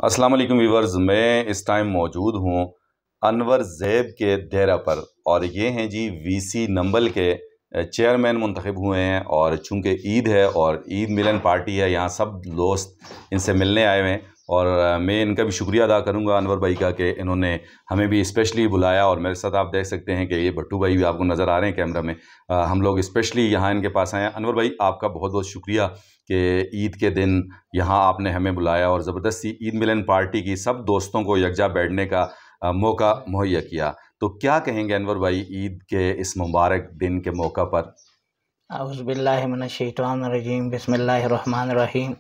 अस्सलाम वालेकुम व्यूवर्स, मैं इस टाइम मौजूद हूँ अनवर ज़ैब के डेरा पर और ये हैं जी वीसी नंबल के चेयरमैन मुंतखब हुए हैं। और चूँकि ईद है और ईद मिलन पार्टी है, यहाँ सब दोस्त इनसे मिलने आए हुए हैं और मैं इनका भी शुक्रिया अदा करूँगा अनवर भाई का कि इन्होंने हमें भी स्पेशली बुलाया। और मेरे साथ आप देख सकते हैं कि ये भट्टू भाई भी आपको नज़र आ रहे हैं कैमरा में। हम लोग स्पेशली यहाँ इनके पास आए हैं। अनवर भाई, आपका बहुत बहुत शुक्रिया कि ईद के दिन यहाँ आपने हमें बुलाया और ज़बरदस्ती ईद मिलन पार्टी की सब दोस्तों को यकजा बैठने का मौका मुहैया किया। तो क्या कहेंगे अनवर भाई ईद के इस मुबारक दिन के मौका पर? औज़ुबिल्लाहि मिनश्शैतानिर्रजीम, बिस्मिल्लाहिर्रहमानिर्रहीम।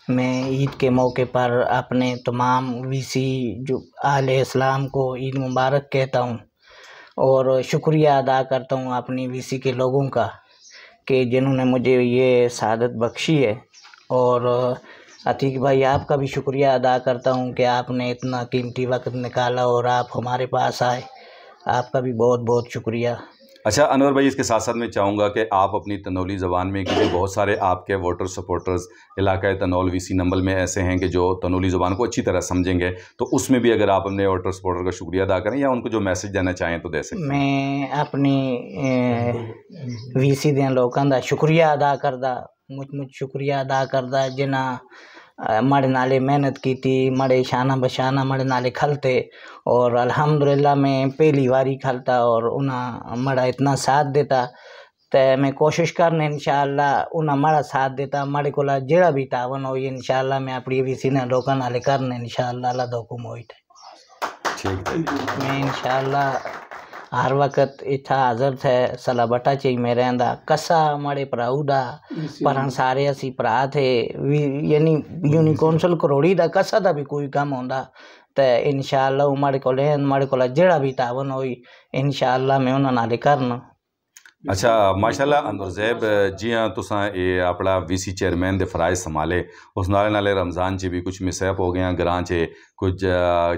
मैं ईद के मौके पर अपने तमाम वीसी जो आले इस्लाम को ईद मुबारक कहता हूँ और शुक्रिया अदा करता हूँ अपनी वीसी के लोगों का कि जिन्होंने मुझे ये सआदत बख्शी है। और अतीक भाई, आपका भी शुक्रिया अदा करता हूँ कि आपने इतना कीमती वक्त निकाला और आप हमारे पास आए। आपका भी बहुत बहुत शुक्रिया। अच्छा अनवर भाई, इसके साथ साथ मैं चाहूँगा कि आप अपनी तनौली ज़बान में, क्योंकि बहुत सारे आपके वोटर सपोर्टर्स इलाका तनौल वीसी नंबल में ऐसे हैं कि जो तनौली ज़बान को अच्छी तरह समझेंगे, तो उसमें भी अगर आप अपने वोटर सपोर्टर का शुक्रिया अदा करें या उनको जो मैसेज देना चाहें तो दे सकते हैं। मैं अपनी वीसी दे लोगों का शुक्रिया अदा करदा, मुझ शुक्रिया अदा करदा जिन्हें माड़े नाले मेहनत की थी, माड़े शाना बशाना माड़े नाले खलते और अल्हम्दुलिल्लाह मैं पहली बारी खलता और उन्हें माड़ा इतना साथ देता। तो मैं कोशिश करने इंशाअल्लाह उन्हें माड़ा साथ देता, माड़े को जेड़ा भी तावन हो इंशाअल्लाह मैं अपनी वीसी ने लोगों नाले करने इंशाअल्लाह अल्लाह दा हुक्म होई मैं इंशाअल्लाह हर वक्त इतना हाज़र थे सला बटा चाहिए में रहंदा कसा माड़े भराऊ दा पर सारे असी भरा थे यानी यूनी कौंसल करोड़ी दा कसा दा भी कोई काम होंदा तो इंशाअल्लाह माड़े को जेड़ा भी तावन होई इंशाअल्लाह मैं उन्होंने नाले करना। अच्छा माशाल्लाह अनवर ज़ैब जी हाँ, तुसां ये अपना वीसी चेयरमैन दे फराइज संभाले, उस नाले नाले रमज़ान च भी कुछ मिसहैप हो गए ग्रां च कुछ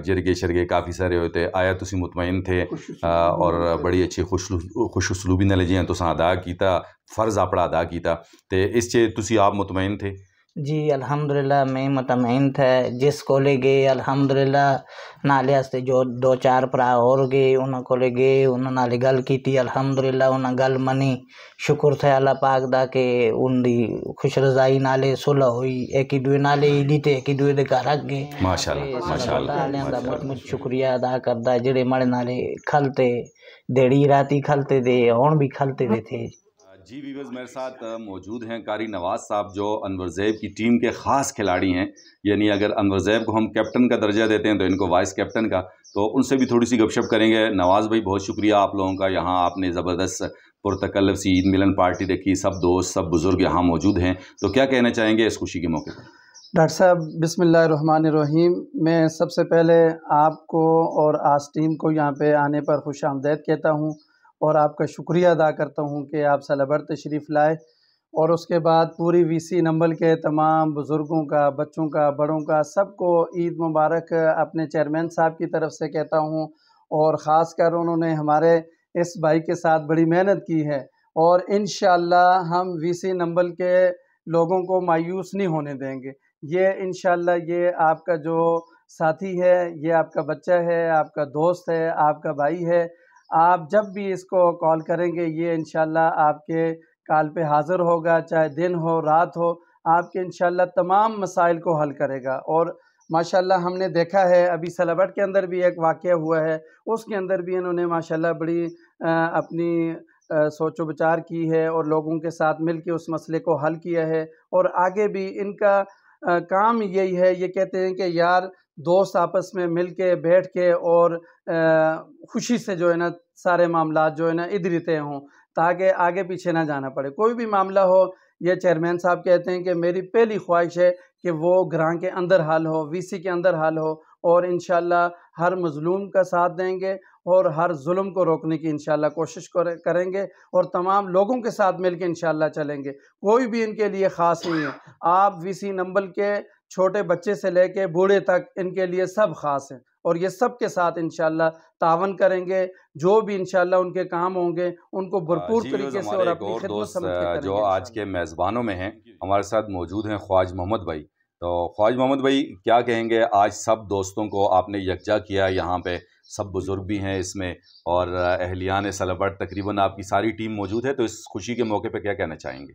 जिरगे शरगे काफ़ी सारे होते आया, तुसी मुतमईन थे और बड़ी अच्छी खुश उसलूबी नाल जी तुसां अदा कीता, फ़र्ज़ अपना अदा कीता, तो इस च तुसी आप मुतमईन थे? जी अल्हम्दुलिल्लाह मैं मुतमईन था। जिस कोले गए अल्हम्दुलिल्लाह नाले हस्ते जो दो चार भरा और गए उन्होंने कोले गए, उन्होंने नाले गल की अल्हम्दुलिल्लाह उन्हें गल मनी। शुक्र थे अल्लाह पाक दा के उनकी खुश रजाई नाले सुलह हुई, एक दूए नाले ईदी ते एक दूए दे घर अगे माशाल्लाह माशाल्लाह मुझ शुक्रिया अदा करदा जेड़े माड़े नाले खलते देड़ी राती खलते दे हुण भी खलते दे थे। जी व्यूअर्स, मेरे साथ मौजूद हैं कारी नवाज़ साहब जो अनवर ज़ैब की टीम के ख़ास खिलाड़ी हैं। यानी अगर अनवर ज़ैब को हम कैप्टन का दर्जा देते हैं तो इनको वाइस कैप्टन का, तो उनसे भी थोड़ी सी गपशप करेंगे। नवाज़ भाई, बहुत शुक्रिया आप लोगों का, यहाँ आपने ज़बरदस्त पुरतकल्लफ सी ईद मिलन पार्टी देखी, सब दोस्त सब बुज़ुर्ग यहाँ मौजूद हैं, तो क्या कहना चाहेंगे इस खुशी के मौके पर? डॉक्टर साहब बिस्मिल्लाहिर्रहमानिर्रहीम, मैं सबसे पहले आपको और आज टीम को यहाँ पे आने पर खुश आमदीद कहता हूँ और आपका शुक्रिया अदा करता हूँ कि आप सलाबर तशरीफ़ लाए। और उसके बाद पूरी वीसी नंबल के तमाम बुज़ुर्गों का, बच्चों का, बड़ों का, सबको ईद मुबारक अपने चेयरमैन साहब की तरफ से कहता हूँ। और ख़ास कर उन्होंने हमारे इस भाई के साथ बड़ी मेहनत की है और इंशाअल्लाह हम वीसी नंबल के लोगों को मायूस नहीं होने देंगे। ये इंशाअल्लाह ये आपका जो साथी है, ये आपका बच्चा है, आपका दोस्त है, आपका भाई है। आप जब भी इसको कॉल करेंगे ये इंशाअल्लाह आपके कॉल पे हाज़िर होगा, चाहे दिन हो रात हो, आपके इंशाअल्लाह तमाम मसाइल को हल करेगा। और माशाअल्लाह हमने देखा है अभी सलाबट के अंदर भी एक वाक़या हुआ है, उसके अंदर भी इन्होंने माशाअल्लाह बड़ी अपनी सोचो विचार की है और लोगों के साथ मिल के उस मसले को हल किया है। और आगे भी इनका काम यही है, ये कहते हैं कि यार दोस्त आपस में मिल के बैठ के और खुशी से जो है ना सारे मामला जो है ना इधर ही तय हों ताकि आगे पीछे ना जाना पड़े। कोई भी मामला हो, ये चेयरमैन साहब कहते हैं कि मेरी पहली ख्वाहिश है कि वो ग्रां के अंदर हल हो, वीसी के अंदर हल हो और इंशाअल्लाह हर मज़लूम का साथ देंगे और हर जुल्म को रोकने की इंशाअल्लाह कोशिश करेंगे और तमाम लोगों के साथ मिल के इंशाअल्लाह चलेंगे। कोई भी इनके लिए ख़ास नहीं है, आप वीसी नंबल के छोटे बच्चे से लेके बूढ़े तक इनके लिए सब ख़ास हैं और ये सब के साथ इंशाअल्लाह तावन करेंगे। जो भी इंशाअल्लाह उनके काम होंगे उनको भरपूर तरीके से और अपनी खिदमत समझ के करेंगे। जो आज के मेज़बानों में हैं हमारे साथ मौजूद हैं ख्वाजा मोहम्मद भाई, تو ख्वाजा मोहम्मद भाई क्या कहेंगे, आज सब दोस्तों को आपने यकजा किया, यहाँ पे सब बुज़ुर्ग भी हैं इसमें और अहलियान सलबट तकरीबन आपकी सारी टीम मौजूद है, तो इस खुशी के मौके पे क्या कहना चाहेंगे?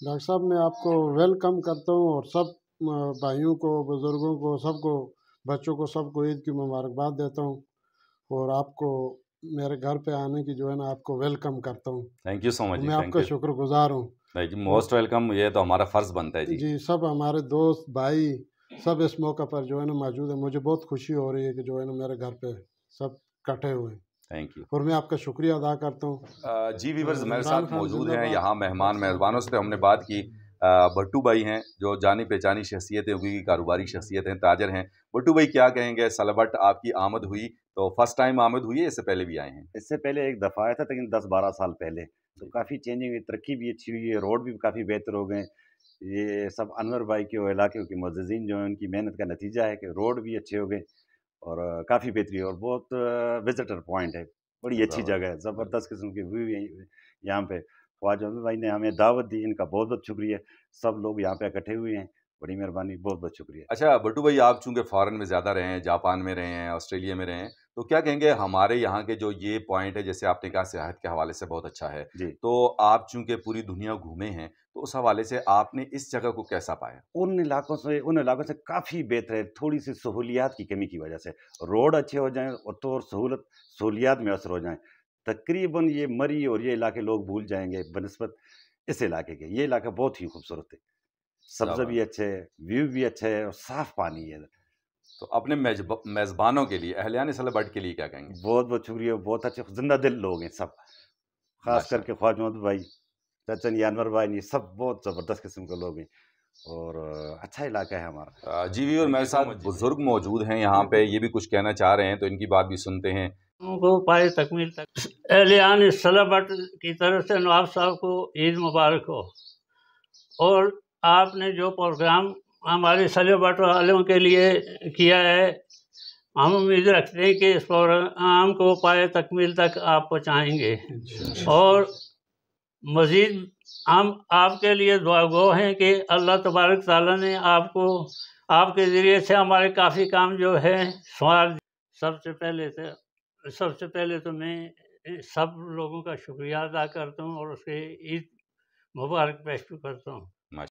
डॉक्टर साहब मैं आपको वेलकम करता हूँ और सब भाइयों को, बुज़ुर्गों को, सबको, बच्चों को, सबको ईद की मुबारकबाद देता हूँ और आपको मेरे घर पे आने की जो है ना आपको वेलकम करता हूँ। थैंक यू सो मच जी, मैं थैंक आपका यू शुक्रगुजार हूँ। भाई जी, मोस्ट वेलकम, ये तो हमारा फ़र्ज़ बनता है जी। जी सब हमारे दोस्त भाई सब इस मौके पर जो है ना मौजूद है। मुझे बहुत खुशी हो रही है कि जो है ना मेरे घर पे सब इकट्ठे हुए। Thank you. और मैं आपका शुक्रिया अदा करता हूँ। जी वीवर्स मेरे इमरान साथ खान मौजूद हैं जिंदाबाद। यहाँ मेहमानों से हमने बात की। भट्टू भाई हैं जो जानी पहचानी शख्सियत है, उनकी कारोबारी शख्सियत हैं, ताजर हैं। भट्टू भाई क्या कहेंगे, सलबट आपकी आमद हुई तो फर्स्ट टाइम आमद हुई है, इससे पहले भी आए हैं? इससे पहले एक दफ़ा आया था, लेकिन 10-12 साल पहले। तो काफ़ी चेंजिंग हुई, तरक्की भी अच्छी हुई है, रोड भी काफ़ी बेहतर हो गए। ये सब अनवर भाई के और इलाके के मुअज़्ज़िज़ीन जो हैं उनकी मेहनत का नतीजा है कि रोड भी अच्छे हो गए और काफ़ी बेहतरी है और बहुत विजिटर पॉइंट है, बड़ी अच्छी जगह है, ज़बरदस्त किस्म के व्यू है यहाँ पे। ख्वाजा मोहम्मद भाई ने हमें दावत दी, इनका बहुत बहुत शुक्रिया। सब लोग यहाँ पे इकट्ठे हुए हैं, बड़ी मेहरबानी, बहुत बहुत शुक्रिया। अच्छा भट्टू भाई, आप चूंकि फ़ॉरेन में ज़्यादा रहे हैं, जापान में रहे हैं, ऑस्ट्रेलिया में रहे हैं, तो क्या कहेंगे हमारे यहाँ के जो ये पॉइंट है, जैसे आपने कहा सियाहत के हवाले से बहुत अच्छा है, जी। तो आप चूंकि पूरी दुनिया घूमे हैं, तो उस हवाले से आपने इस जगह को कैसा पाया? उन इलाकों से काफ़ी बेहतर है, थोड़ी-सी सहूलियात की कमी की वजह से। रोड अच्छे हो जाएँ और तो और सहूलियात मैसर हो जाएँ, तकरीबन ये मरी और ये इलाके लोग भूल जाएँगे बनिस्बत इस इलाके के। ये इलाका बहुत ही खूबसूरत है, सब्ज़ा भी अच्छे है, व्यू भी अच्छा है और साफ़ पानी है। तो अपने मेज़बानों के लिए, अहलियान सलबट के लिए क्या कहेंगे? बहुत बहुत शुक्रिया, बहुत अच्छे ज़िंदा दिल लोग हैं सब, ख़ास माशाअल्लाह। करके ख्वाजा मोहम्मद भाई, चाचा जी अनवर भाई, ये सब बहुत ज़बरदस्त किस्म के लोग हैं और अच्छा इलाका है हमारा। जी और मेरे साथ बुजुर्ग मौजूद हैं यहाँ पे, ये भी कुछ कहना चाह रहे हैं, तो इनकी बात भी सुनते हैं। उनको पाए तकमील तक एहलियान सलबट की तरफ से नवाब साहब को ईद मुबारक हो। और आपने जो प्रोग्राम हमारे सलबट वालों के लिए किया है, हम उम्मीद रखते हैं कि इस प्रोग्राम को पाए तकमील तक आप पहुँचाएँगे और मज़ीद हम आपके लिए दुआगो हैं कि अल्लाह तबारक ताला ने आपको, आपके ज़रिए से हमारे काफ़ी काम जो है सवार। सबसे पहले तो मैं सब लोगों का शुक्रिया अदा करता हूँ और उसके ईद मुबारक पेश करता हूँ।